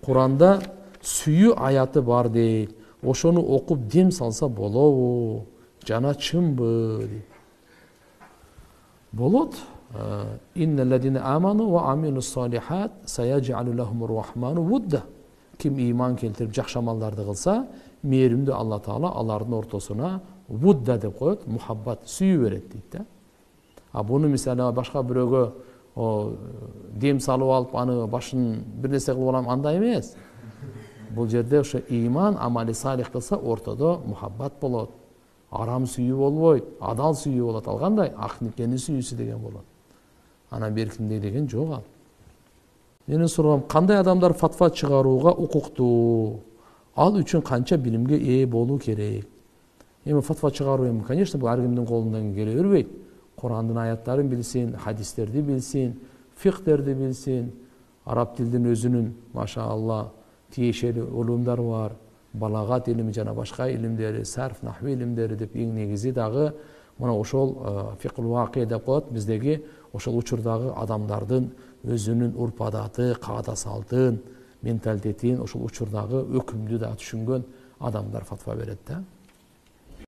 Kur'an'da süyü ayatı var değil. Ошону окуп дем салса болобу? Жана чынбы дейт. Болот. Иннеллезине аману ва амилус салихат саяджалу лахумур рахману вудда. Kim iman keltirip жакшы амалдарды кылса, мээримдүү Алла Таала алардын ортосуна вудда деп коет, мухаббат, сүйүү берет дейт да. А буну мисалы башка бирөөгө дем салып алып, аны башын бир нерсе кылып алам, андай эмес. Бул жерде ошо иман, амали салих кылса, ортодо мухаббат болот. Арам сүйүү болбойт, адал сүйүү болот. Алгандай акникенин сүйүүсү деген болот. Анан беркиндей деген жок ал. Менин сурагым, кандай адамдар фатва чыгарууга укуктуу? Ал үчүн канча билимге ээ болуу керек? Эми фатва чыгаруу конечно, бул ар кимдин колунан келе бербейт. Кур'андын аяттарын билсин, хадистерди билсин, фикхтерди билсин, араб тилдин өзүнүн, машаалла, тиешелүү улумдар бар, балагат илими жана башка илимдери, сарф, нахви илимдери деп эң негизи дагы мына ошол фикхул вакия деп коет, биздеги ошол учурдагы адамдардын өзүнүн урп адаты, каада салтын, менталитетин ошол учурдагы өкүмдү да түшүнгөн адамдар фатва берет да.